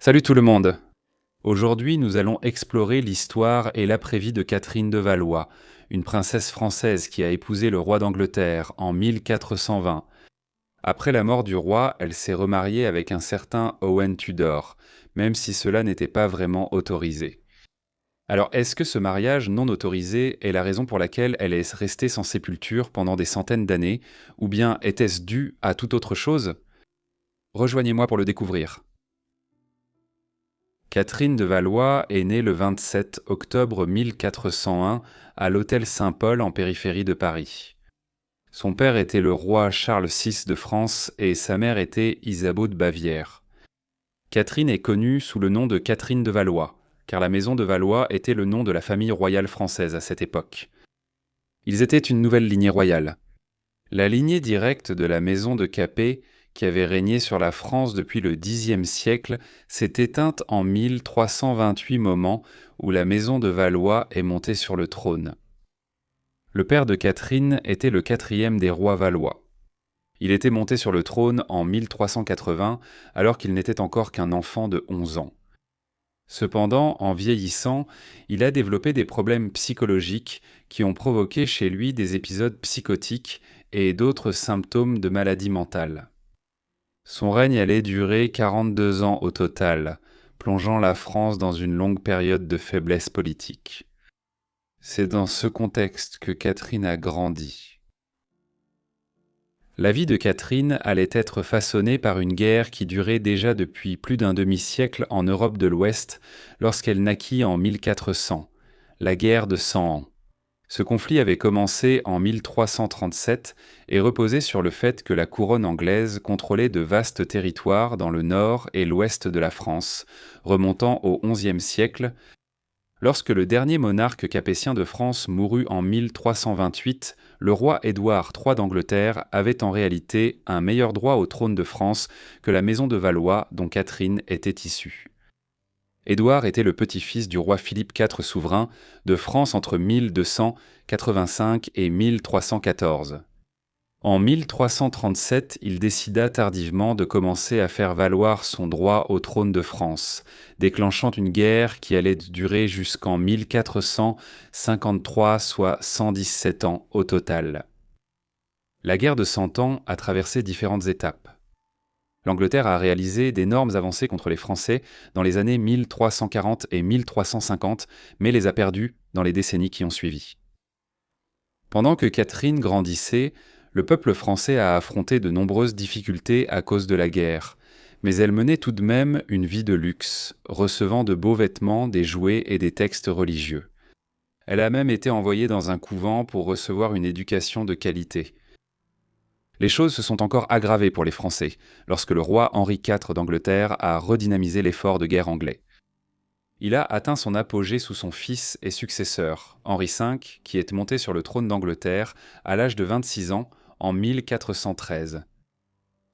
Salut tout le monde! Aujourd'hui, nous allons explorer l'histoire et l'après-vie de Catherine de Valois, une princesse française qui a épousé le roi d'Angleterre en 1420. Après la mort du roi, elle s'est remariée avec un certain Owen Tudor, même si cela n'était pas vraiment autorisé. Alors, est-ce que ce mariage non autorisé est la raison pour laquelle elle est restée sans sépulture pendant des centaines d'années, ou bien était-ce dû à toute autre chose? Rejoignez-moi pour le découvrir. Catherine de Valois est née le 27 octobre 1401 à l'hôtel Saint-Paul en périphérie de Paris. Son père était le roi Charles VI de France et sa mère était Isabeau de Bavière. Catherine est connue sous le nom de Catherine de Valois, car la maison de Valois était le nom de la famille royale française à cette époque. Ils étaient une nouvelle lignée royale. La lignée directe de la maison de Capet, qui avait régné sur la France depuis le Xe siècle, s'est éteinte en 1328 moment où la maison de Valois est montée sur le trône. Le père de Catherine était le quatrième des rois valois. Il était monté sur le trône en 1380 alors qu'il n'était encore qu'un enfant de 11 ans. Cependant, en vieillissant, il a développé des problèmes psychologiques qui ont provoqué chez lui des épisodes psychotiques et d'autres symptômes de maladie mentale. Son règne allait durer 42 ans au total, plongeant la France dans une longue période de faiblesse politique. C'est dans ce contexte que Catherine a grandi. La vie de Catherine allait être façonnée par une guerre qui durait déjà depuis plus d'un demi-siècle en Europe de l'Ouest lorsqu'elle naquit en 1400, la guerre de 100 ans. Ce conflit avait commencé en 1337 et reposait sur le fait que la couronne anglaise contrôlait de vastes territoires dans le nord et l'ouest de la France, remontant au XIe siècle. Lorsque le dernier monarque capétien de France mourut en 1328, le roi Édouard III d'Angleterre avait en réalité un meilleur droit au trône de France que la maison de Valois dont Catherine était issue. Édouard était le petit-fils du roi Philippe IV souverain de France entre 1285 et 1314. En 1337, il décida tardivement de commencer à faire valoir son droit au trône de France, déclenchant une guerre qui allait durer jusqu'en 1453, soit 117 ans au total. La guerre de 100 ans a traversé différentes étapes. L'Angleterre a réalisé d'énormes avancées contre les Français dans les années 1340 et 1350, mais les a perdues dans les décennies qui ont suivi. Pendant que Catherine grandissait, le peuple français a affronté de nombreuses difficultés à cause de la guerre, mais elle menait tout de même une vie de luxe, recevant de beaux vêtements, des jouets et des textes religieux. Elle a même été envoyée dans un couvent pour recevoir une éducation de qualité. Les choses se sont encore aggravées pour les Français, lorsque le roi Henri IV d'Angleterre a redynamisé l'effort de guerre anglais. Il a atteint son apogée sous son fils et successeur, Henri V, qui est monté sur le trône d'Angleterre à l'âge de 26 ans en 1413.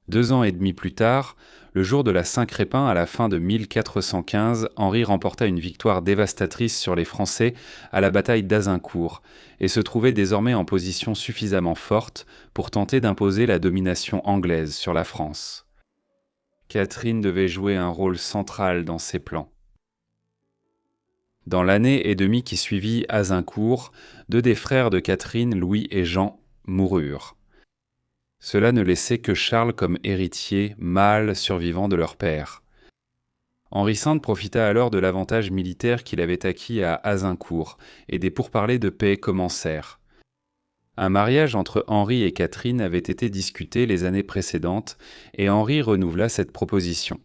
2 ans et demi plus tard, le jour de la Saint-Crépin à la fin de 1415, Henri remporta une victoire dévastatrice sur les Français à la bataille d'Azincourt et se trouvait désormais en position suffisamment forte pour tenter d'imposer la domination anglaise sur la France. Catherine devait jouer un rôle central dans ces plans. Dans l'année et demie qui suivit Azincourt, 2 des frères de Catherine, Louis et Jean, moururent. Cela ne laissait que Charles comme héritier mâle survivant de leur père. Henri V profita alors de l'avantage militaire qu'il avait acquis à Azincourt, et des pourparlers de paix commencèrent. Un mariage entre Henri et Catherine avait été discuté les années précédentes, et Henri renouvela cette proposition.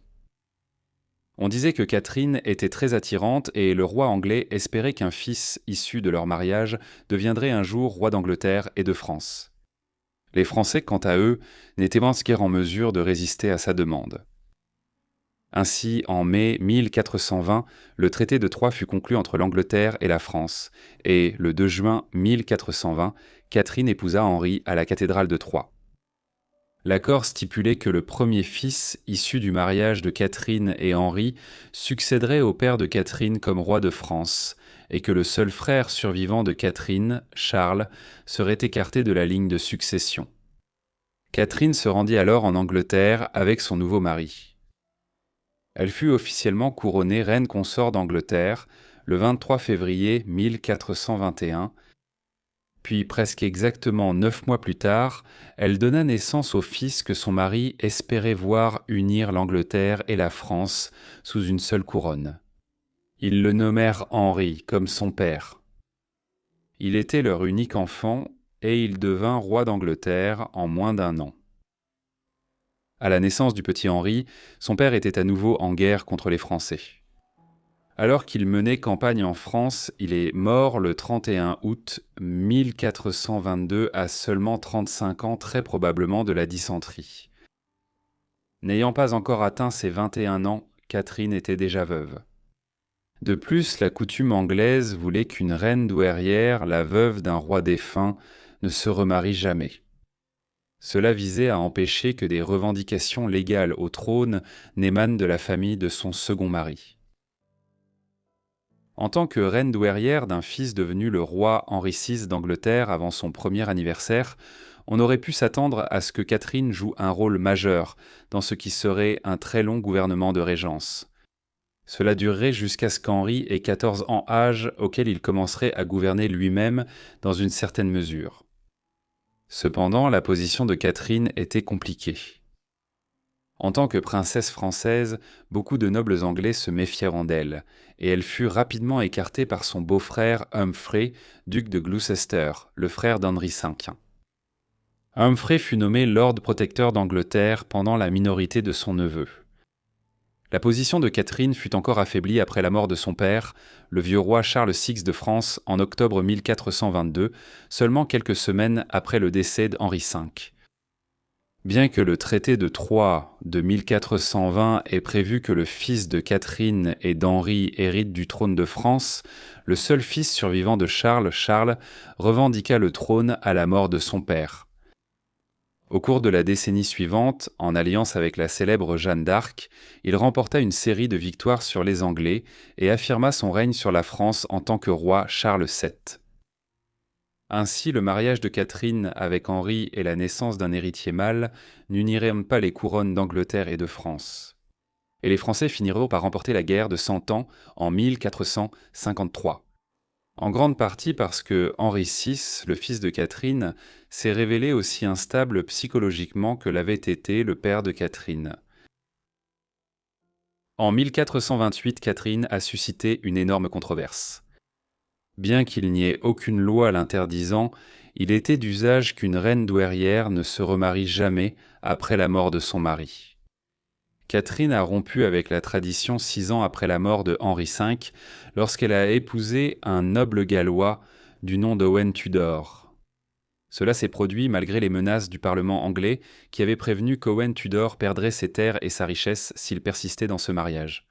On disait que Catherine était très attirante et le roi anglais espérait qu'un fils issu de leur mariage deviendrait un jour roi d'Angleterre et de France. Les Français, quant à eux, n'étaient guère en mesure de résister à sa demande. Ainsi, en mai 1420, le traité de Troyes fut conclu entre l'Angleterre et la France, et le 2 juin 1420, Catherine épousa Henri à la cathédrale de Troyes. L'accord stipulait que le premier fils, issu du mariage de Catherine et Henri, succéderait au père de Catherine comme roi de France, et que le seul frère survivant de Catherine, Charles, serait écarté de la ligne de succession. Catherine se rendit alors en Angleterre avec son nouveau mari. Elle fut officiellement couronnée reine consort d'Angleterre le 23 février 1421, puis presque exactement 9 mois plus tard, elle donna naissance au fils que son mari espérait voir unir l'Angleterre et la France sous une seule couronne. Ils le nommèrent Henri, comme son père. Il était leur unique enfant et il devint roi d'Angleterre en moins d'1 an. À la naissance du petit Henri, son père était à nouveau en guerre contre les Français. Alors qu'il menait campagne en France, il est mort le 31 août 1422 à seulement 35 ans, très probablement de la dysenterie. N'ayant pas encore atteint ses 21 ans, Catherine était déjà veuve. De plus, la coutume anglaise voulait qu'une reine douairière, la veuve d'un roi défunt, ne se remarie jamais. Cela visait à empêcher que des revendications légales au trône n'émanent de la famille de son second mari. En tant que reine douairière d'un fils devenu le roi Henri VI d'Angleterre avant son premier anniversaire, on aurait pu s'attendre à ce que Catherine joue un rôle majeur dans ce qui serait un très long gouvernement de régence. Cela durerait jusqu'à ce qu'Henri ait 14 ans âge auquel il commencerait à gouverner lui-même dans une certaine mesure. Cependant, la position de Catherine était compliquée. En tant que princesse française, beaucoup de nobles anglais se méfièrent d'elle, et elle fut rapidement écartée par son beau-frère Humphrey, duc de Gloucester, le frère d'Henri V. Humphrey fut nommé Lord Protecteur d'Angleterre pendant la minorité de son neveu. La position de Catherine fut encore affaiblie après la mort de son père, le vieux roi Charles VI de France, en octobre 1422, seulement quelques semaines après le décès d'Henri V. Bien que le traité de Troyes de 1420 ait prévu que le fils de Catherine et d'Henri hérite du trône de France, le seul fils survivant de Charles, revendiqua le trône à la mort de son père. Au cours de la décennie suivante, en alliance avec la célèbre Jeanne d'Arc, il remporta une série de victoires sur les Anglais et affirma son règne sur la France en tant que roi Charles VII. Ainsi, le mariage de Catherine avec Henri et la naissance d'un héritier mâle n'uniront pas les couronnes d'Angleterre et de France. Et les Français finiront par remporter la guerre de 100 ans en 1453. En grande partie parce que Henri VI, le fils de Catherine, s'est révélé aussi instable psychologiquement que l'avait été le père de Catherine. En 1428, Catherine a suscité une énorme controverse. Bien qu'il n'y ait aucune loi l'interdisant, il était d'usage qu'une reine douairière ne se remarie jamais après la mort de son mari. Catherine a rompu avec la tradition 6 ans après la mort de Henri V, lorsqu'elle a épousé un noble gallois du nom d'Owen Tudor. Cela s'est produit malgré les menaces du Parlement anglais qui avait prévenu qu'Owen Tudor perdrait ses terres et sa richesse s'il persistait dans ce mariage.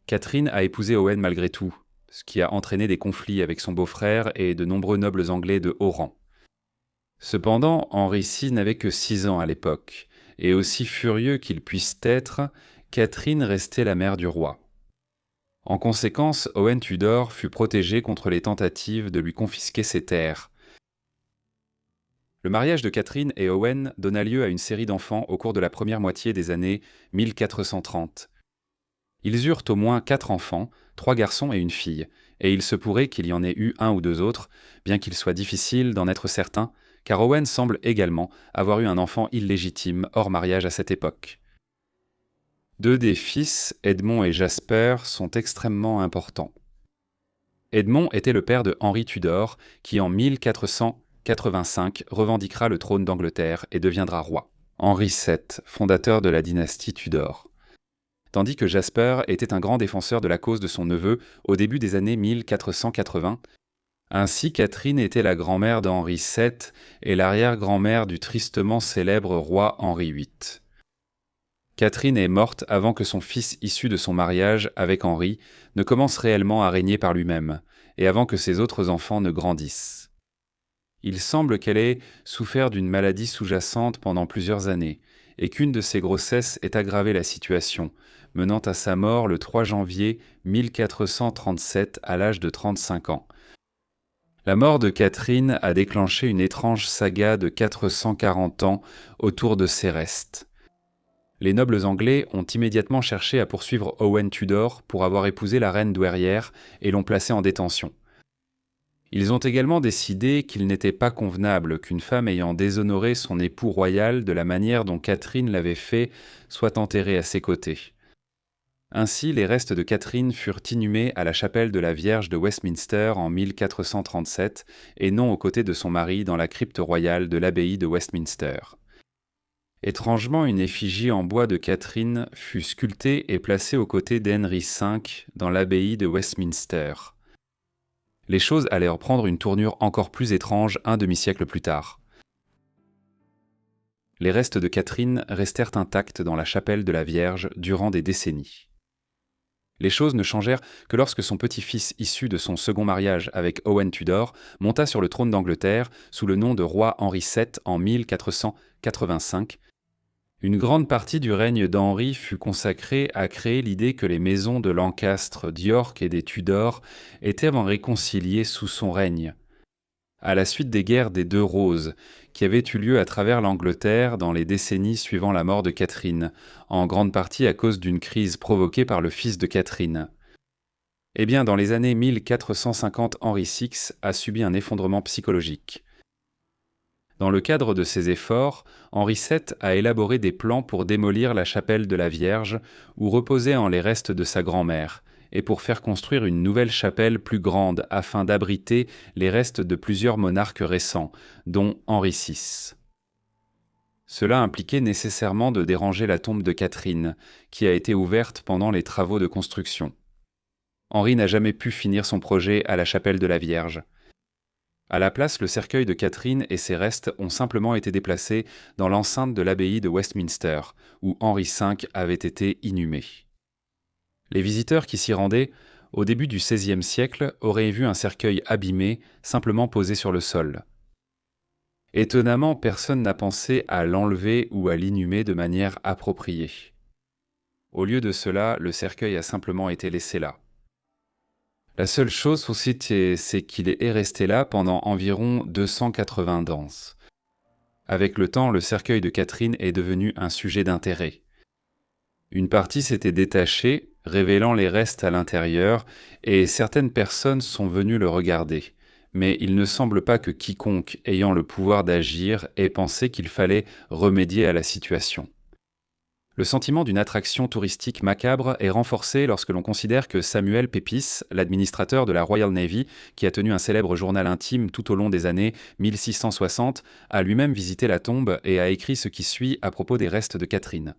Catherine a épousé Owen malgré tout, ce qui a entraîné des conflits avec son beau-frère et de nombreux nobles anglais de haut rang. Cependant, Henri VI n'avait que 6 ans à l'époque, et aussi furieux qu'il puisse être, Catherine restait la mère du roi. En conséquence, Owen Tudor fut protégé contre les tentatives de lui confisquer ses terres. Le mariage de Catherine et Owen donna lieu à une série d'enfants au cours de la première moitié des années 1430. Ils eurent au moins 4 enfants, 3 garçons et une fille, et il se pourrait qu'il y en ait eu 1 ou 2 autres, bien qu'il soit difficile d'en être certain, car Owen semble également avoir eu un enfant illégitime hors mariage à cette époque. 2 des fils, Edmond et Jasper, sont extrêmement importants. Edmond était le père de Henri Tudor, qui en 1485 revendiquera le trône d'Angleterre et deviendra roi. Henri VII, fondateur de la dynastie Tudor. Tandis que Jasper était un grand défenseur de la cause de son neveu au début des années 1480. Ainsi, Catherine était la grand-mère d'Henri VII et l'arrière-grand-mère du tristement célèbre roi Henri VIII. Catherine est morte avant que son fils issu de son mariage avec Henri ne commence réellement à régner par lui-même, et avant que ses autres enfants ne grandissent. Il semble qu'elle ait souffert d'une maladie sous-jacente pendant plusieurs années, et qu'une de ses grossesses ait aggravé la situation, menant à sa mort le 3 janvier 1437 à l'âge de 35 ans. La mort de Catherine a déclenché une étrange saga de 440 ans autour de ses restes. Les nobles anglais ont immédiatement cherché à poursuivre Owen Tudor pour avoir épousé la reine douairière et l'ont placé en détention. Ils ont également décidé qu'il n'était pas convenable qu'une femme ayant déshonoré son époux royal de la manière dont Catherine l'avait fait soit enterrée à ses côtés. Ainsi, les restes de Catherine furent inhumés à la chapelle de la Vierge de Westminster en 1437 et non aux côtés de son mari dans la crypte royale de l'abbaye de Westminster. Étrangement, une effigie en bois de Catherine fut sculptée et placée aux côtés d'Henri V dans l'abbaye de Westminster. Les choses allèrent prendre une tournure encore plus étrange un demi-siècle plus tard. Les restes de Catherine restèrent intacts dans la chapelle de la Vierge durant des décennies. Les choses ne changèrent que lorsque son petit-fils issu de son second mariage avec Owen Tudor monta sur le trône d'Angleterre sous le nom de roi Henri VII en 1485. Une grande partie du règne d'Henri fut consacrée à créer l'idée que les maisons de Lancastre, d'York et des Tudors étaient réconciliées sous son règne. À la suite des guerres des Deux Roses, qui avaient eu lieu à travers l'Angleterre dans les décennies suivant la mort de Catherine, en grande partie à cause d'une crise provoquée par le fils de Catherine. Eh bien, dans les années 1450, Henri VI a subi un effondrement psychologique. Dans le cadre de ces efforts, Henri VII a élaboré des plans pour démolir la chapelle de la Vierge, où reposaient les restes de sa grand-mère, et pour faire construire une nouvelle chapelle plus grande afin d'abriter les restes de plusieurs monarques récents, dont Henri VI. Cela impliquait nécessairement de déranger la tombe de Catherine, qui a été ouverte pendant les travaux de construction. Henri n'a jamais pu finir son projet à la chapelle de la Vierge. À la place, le cercueil de Catherine et ses restes ont simplement été déplacés dans l'enceinte de l'abbaye de Westminster, où Henri V avait été inhumé. Les visiteurs qui s'y rendaient, au début du XVIe siècle, auraient vu un cercueil abîmé, simplement posé sur le sol. Étonnamment, personne n'a pensé à l'enlever ou à l'inhumer de manière appropriée. Au lieu de cela, le cercueil a simplement été laissé là. La seule chose aussi, c'est qu'il est resté là pendant environ 280 danses. Avec le temps, le cercueil de Catherine est devenu un sujet d'intérêt. Une partie s'était détachée, révélant les restes à l'intérieur, et certaines personnes sont venues le regarder. Mais il ne semble pas que quiconque ayant le pouvoir d'agir ait pensé qu'il fallait remédier à la situation. Le sentiment d'une attraction touristique macabre est renforcé lorsque l'on considère que Samuel Pepys, l'administrateur de la Royal Navy, qui a tenu un célèbre journal intime tout au long des années 1660, a lui-même visité la tombe et a écrit ce qui suit à propos des restes de Catherine.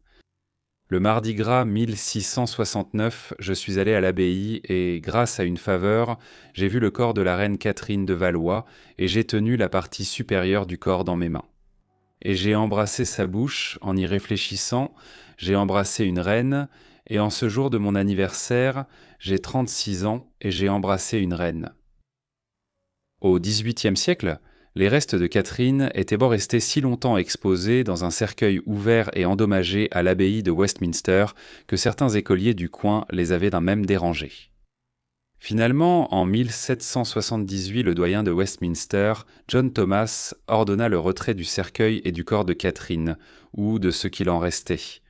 Le mardi gras 1669, je suis allé à l'abbaye et, grâce à une faveur, j'ai vu le corps de la reine Catherine de Valois et j'ai tenu la partie supérieure du corps dans mes mains. Et j'ai embrassé sa bouche en y réfléchissant, j'ai embrassé une reine, et en ce jour de mon anniversaire, j'ai 36 ans et j'ai embrassé une reine. Au XVIIIe siècle, les restes de Catherine étaient restés si longtemps exposés dans un cercueil ouvert et endommagé à l'abbaye de Westminster que certains écoliers du coin les avaient d'un même dérangé. Finalement, en 1778, le doyen de Westminster, John Thomas, ordonna le retrait du cercueil et du corps de Catherine, ou de ce qu'il en restait,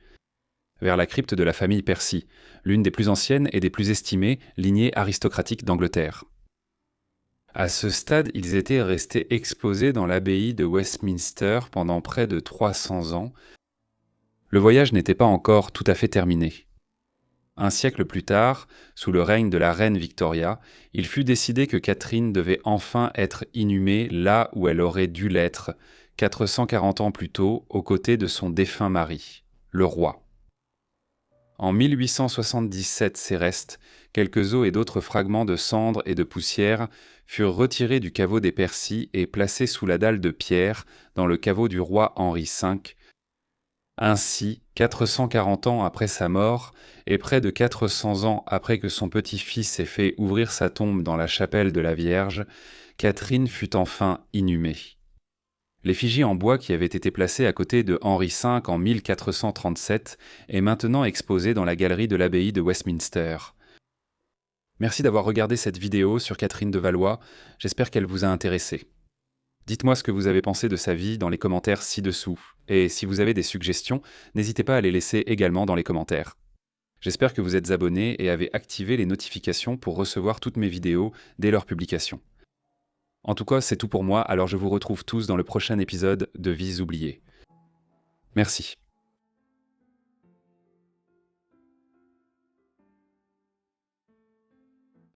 vers la crypte de la famille Percy, l'une des plus anciennes et des plus estimées lignées aristocratiques d'Angleterre. À ce stade, ils étaient restés exposés dans l'abbaye de Westminster pendant près de 300 ans. Le voyage n'était pas encore tout à fait terminé. Un siècle plus tard, sous le règne de la reine Victoria, il fut décidé que Catherine devait enfin être inhumée là où elle aurait dû l'être, 440 ans plus tôt, aux côtés de son défunt mari, le roi. En 1877, ses restes, quelques os et d'autres fragments de cendres et de poussière, furent retirés du caveau des Percy et placés sous la dalle de pierre dans le caveau du roi Henri V. Ainsi, 440 ans après sa mort, et près de 400 ans après que son petit-fils ait fait ouvrir sa tombe dans la chapelle de la Vierge, Catherine fut enfin inhumée. L'effigie en bois qui avait été placée à côté de Henri V en 1437 est maintenant exposée dans la galerie de l'abbaye de Westminster. Merci d'avoir regardé cette vidéo sur Catherine de Valois, j'espère qu'elle vous a intéressé. Dites-moi ce que vous avez pensé de sa vie dans les commentaires ci-dessous, et si vous avez des suggestions, n'hésitez pas à les laisser également dans les commentaires. J'espère que vous êtes abonnés et avez activé les notifications pour recevoir toutes mes vidéos dès leur publication. En tout cas, c'est tout pour moi, alors je vous retrouve tous dans le prochain épisode de Vies oubliées. Merci.